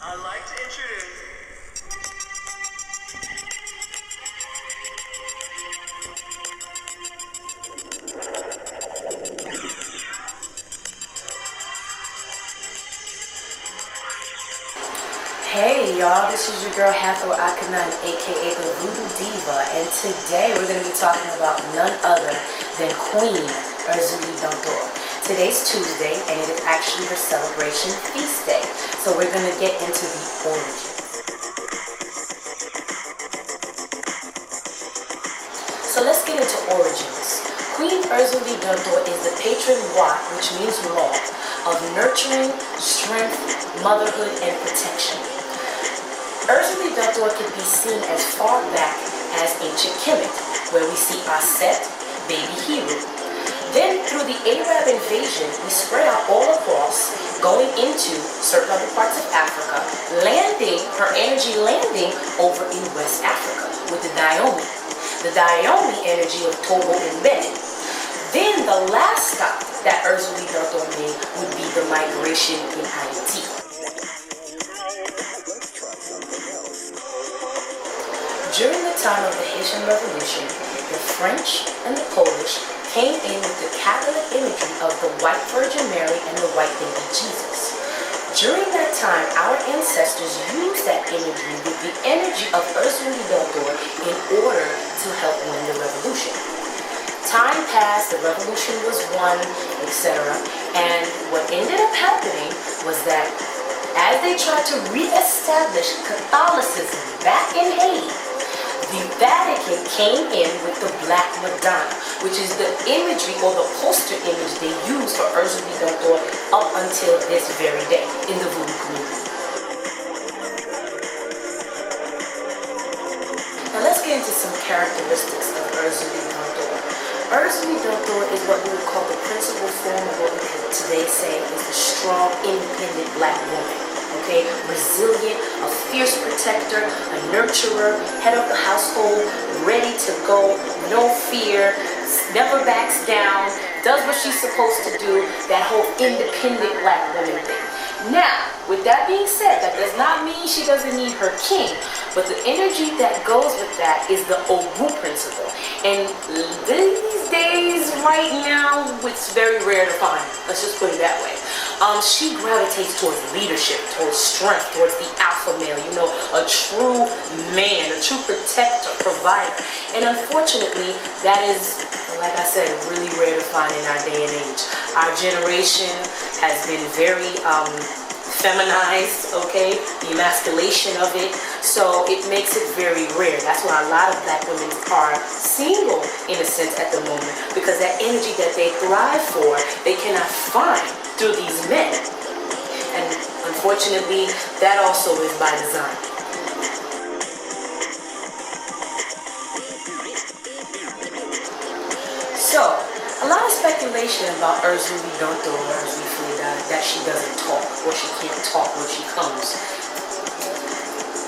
I'd like to introduce. Hey y'all, this is your girl Hathor Akanan, aka the Voodoo Diva, and today we're going to be talking about none other than Queen Erzulie Dantor. Today's Tuesday, and it is actually her celebration feast day, so we're going to get into the origins. So let's get into origins. Queen Erzulie Dantor is the patron Wat, which means law, of nurturing, strength, motherhood, and protection. Erzulie Dantor can be seen as far back as ancient Kemet, where we see Asar, baby Heru. Then through the Arab invasion, we spread out all across, going into certain other parts of Africa, her energy landing over in West Africa with the Diomi. The Diomi energy of Togo and Benin. Then the last stop that Erzulie Dantor made would be the migration in Haiti. During the time of the Haitian Revolution, the French and the Polish came in with the Catholic imagery of the White Virgin Mary and the White Baby Jesus. During that time, our ancestors used that imagery with the energy of Erzulie Dantor in order to help win the revolution. Time passed, the revolution was won, etc. And what ended up happening was that as they tried to re-establish Catholicism back in Haiti, the Vatican came in with the Black Madonna, which is the imagery or the poster image they use for Erzulie Dantor up until this very day in the Voodoo community. Now let's get into some characteristics of Erzulie Dantor. Erzulie Dantor is what we would call the principal form of what we could today say is the strong, independent Black woman. Okay, resilient, a fierce protector, a nurturer, head of the household, ready to go, no fear, never backs down, does what she's supposed to do, that whole independent Black woman thing. Now, with that being said, that does not mean she doesn't need her king, but the energy that goes with that is the Ogu principle. And these days, right now, it's very rare to find. Let's just put it that way. She gravitates towards leadership, towards strength, towards the alpha male, a true man, a true protector, provider. And unfortunately, that is, like I said, really rare to find in our day and age. Our generation has been very feminized, okay, the emasculation of it, so it makes it very rare. That's why a lot of Black women are single, in a sense, at the moment, because that energy that they thrive for, they cannot find through these men. And unfortunately, that also is by design. So, a lot of speculation about Erzulie Dantor, as we feel that she doesn't talk, or she can't talk when she comes.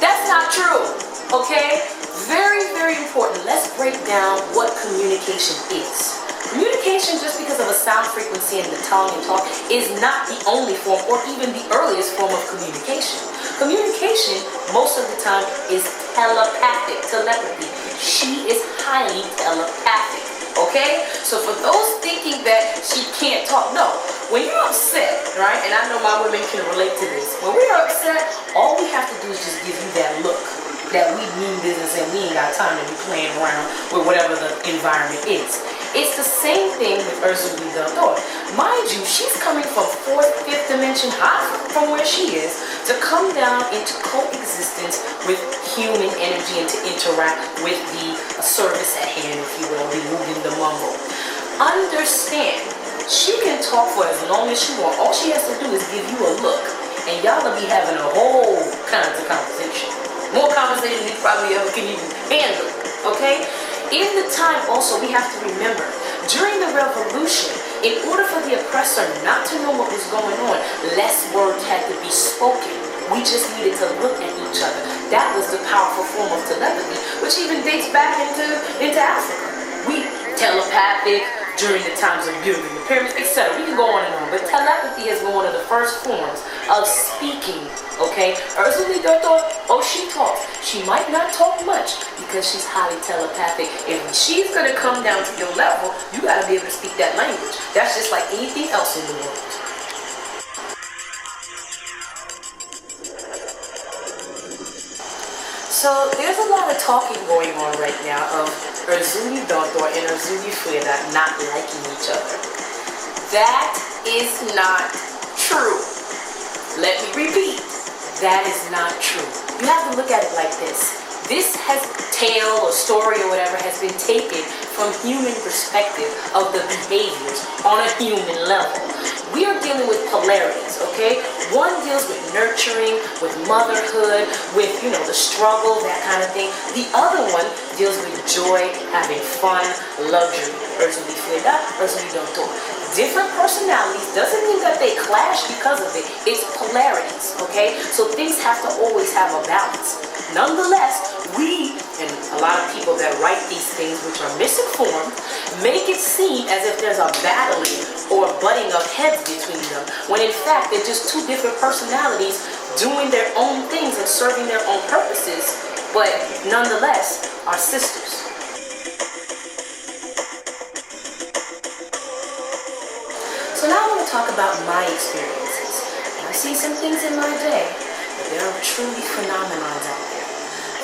That's not true, okay? Very, very important. Let's break down what communication is. Communication, just because of a sound frequency in the tongue and talk, is not the only form or even the earliest form of communication. Communication, most of the time, is telepathic, telepathy. She is highly telepathic, okay? So for those thinking that she can't talk, no. When you're upset, right, and I know my women can relate to this, when we're upset, all we have to do is just give you that look that we mean business and we ain't got time to be playing around with whatever the environment is. It's the same thing with Erzulie Dantor. Mind you, she's coming from 4th, 5th dimension high from where she is to come down into coexistence with human energy and to interact with the service at hand, if you will, the moving the Mambo. Understand, she can talk for as long as she wants. All she has to do is give you a look, and y'all will be having a whole kinds of conversation. More conversation than you probably ever can even handle, okay? In the time also, we have to remember, during the revolution, in order for the oppressor not to know what was going on, less words had to be spoken. We just needed to look at each other. That was the powerful form of telepathy, which even dates back into Africa. We telepathic, during the times of building the pyramids, etc. We can go on and on, but telepathy has been one of the first forms of speaking, okay? Erzulie Dantor, she talks. She might not talk much because she's highly telepathic. If she's going to come down to your level, you got to be able to speak that language. That's just like anything else in the world. So there's a lot of talking going on right now of Erzulie Dantor and Erzulie not liking each other. That is not true. Let me repeat. That is not true. You have to look at it like this. This tale or story or whatever has been taken from human perspective of the behaviors on a human level. We are dealing with polarities, okay? One deals with nurturing, with motherhood, with, the struggle, that kind of thing. The other one deals with joy, having fun, luxury. Erzulie Dantor. Different personalities doesn't mean that they clash because of it. It's polarities, okay? So things have to always have a balance. Nonetheless, we, and a lot of people that write these things which are misinformed, make it seem as if there's a battling or a butting of heads between them, when in fact they're just two different personalities doing their own things and serving their own purposes, but nonetheless are sisters. So now I want to talk about my experiences. And I've seen some things in my day, but there are truly phenomenons out there.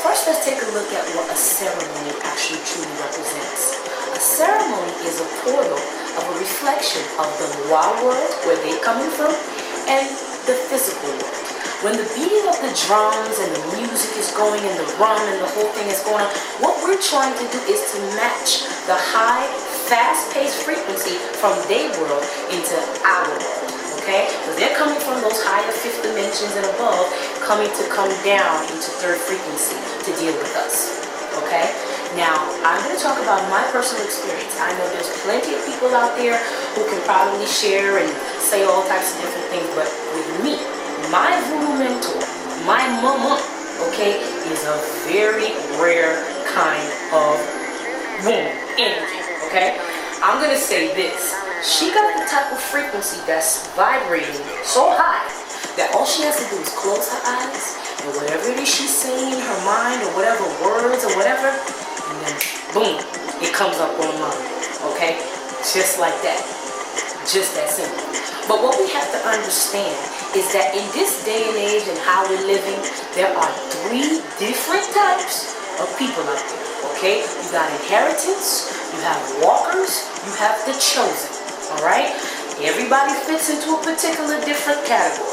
First, let's take a look at what a ceremony actually truly represents. A ceremony is a portal of a reflection of the Wa world, where they're coming from, and the physical world. When the beating of the drums and the music is going and the rum and the whole thing is going on, what we're trying to do is to match the high, fast-paced frequency from their world into our world, okay? Because they're coming from those higher fifth dimensions and above, coming to come down into third frequency to deal with us, okay? Now, I'm going to talk about my personal experience. I know there's plenty of people out there who can probably share and say all types of different things, but with me, my voodoo mentor, my mama, okay, is a very rare kind of woman, energy, okay? I'm going to say this. She got the type of frequency that's vibrating so high that all she has to do is close her eyes, and whatever it is she's saying in her mind, or whatever words or whatever, and then boom, it comes up online, okay? Just like that. Just that simple. But what we have to understand is that in this day and age and how we're living, there are three different types of people out there, okay? You got inheritance, you have walkers, you have the chosen, all right? Everybody fits into a particular different category.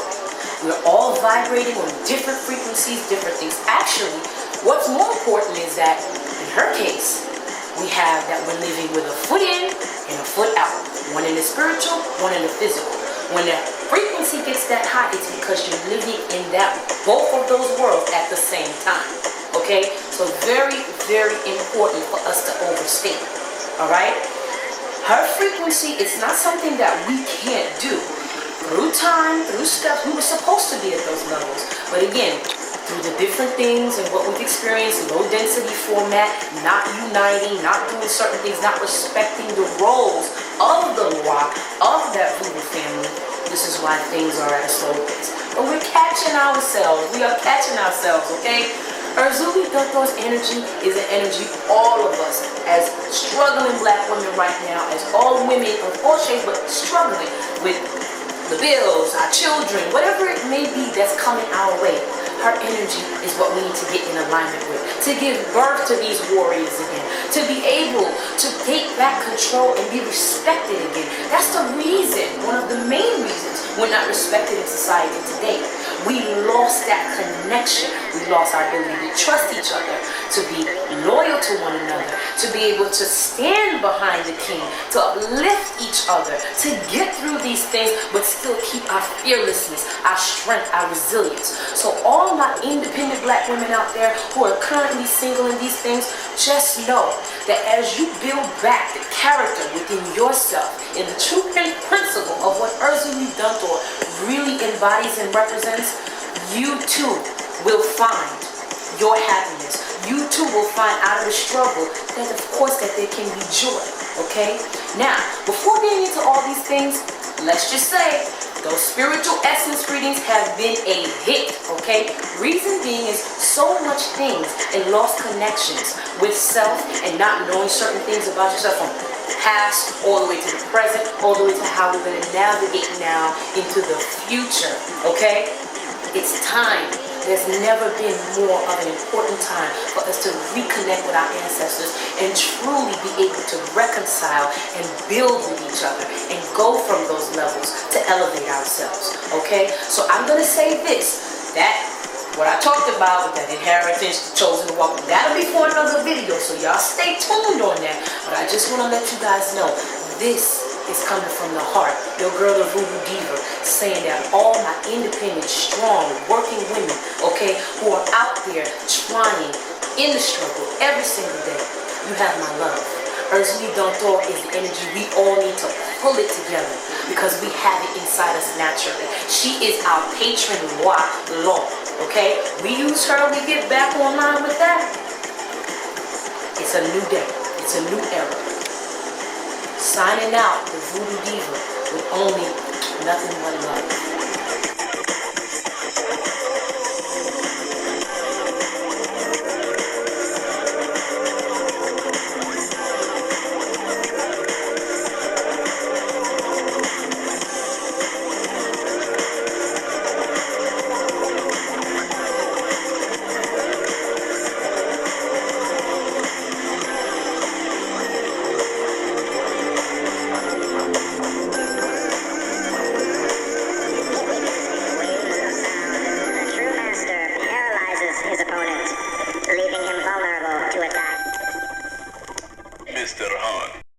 We're all vibrating on different frequencies, different things. Actually, what's more important is that in her case, we have that we're living with a foot in and a foot out. One in the spiritual, one in the physical. When that frequency gets that high, it's because you're living in that both of those worlds at the same time. Okay? So very, very important for us to overstate. Alright? Her frequency, it's not something that we can't do. Through time, through steps, we were supposed to be at those levels. But again, through the different things and what we've experienced, low density format, not uniting, not doing certain things, not respecting the roles of the Wa, of that voodoo family, this is why things are at a slow pace. But we're catching ourselves. We are catching ourselves, okay? Erzulie Dantor's energy is an energy all of us, as struggling black women right now, as all women of all shapes, but struggling with the bills, our children, whatever it may be that's coming our way. Her energy is what we need to get in alignment with, to give birth to these warriors again, to be able to take back control and be respected again. That's the reason, one of the main reasons we're not respected in society today. We lost that connection. We lost our ability to trust each other, to be loyal to one another, to be able to stand behind the king, to uplift each other, to get through these things, but still keep our fearlessness, our strength, our resilience. So all my independent black women out there who are currently single in these things, just know that as you build back the character within yourself in the true principle of what Erzulie Dantor really embodies and represents, you too will find your happiness. You too will find out of the struggle that of course that there can be joy, okay? Now, before getting into all these things, let's just say those spiritual essence readings have been a hit, okay? Reason being is so much things and lost connections with self and not knowing certain things about yourself from past all the way to the present, all the way to how we're going to navigate now into the future, okay? It's time. There's never been more of an important time for us to reconnect with our ancestors and truly be able to reconcile and build with each other and go from those levels to elevate ourselves, okay? So I'm going to say this, that what I talked about with that inheritance, the chosen walk, that'll be for another video, so y'all stay tuned on that. But I just want to let you guys know, this is coming from the heart. Your girl, the Voodoo Diva, saying that all my independent, strong, working women, okay, who are out there trying in the struggle every single day, you have my love. Erzulie Dantor is the energy we all need to pull it together because we have it inside us naturally. She is our patron roi law, okay? We use her, we get back online with that. It's a new day. It's a new era. Signing out, the Voodoo Diva, with only nothing but love.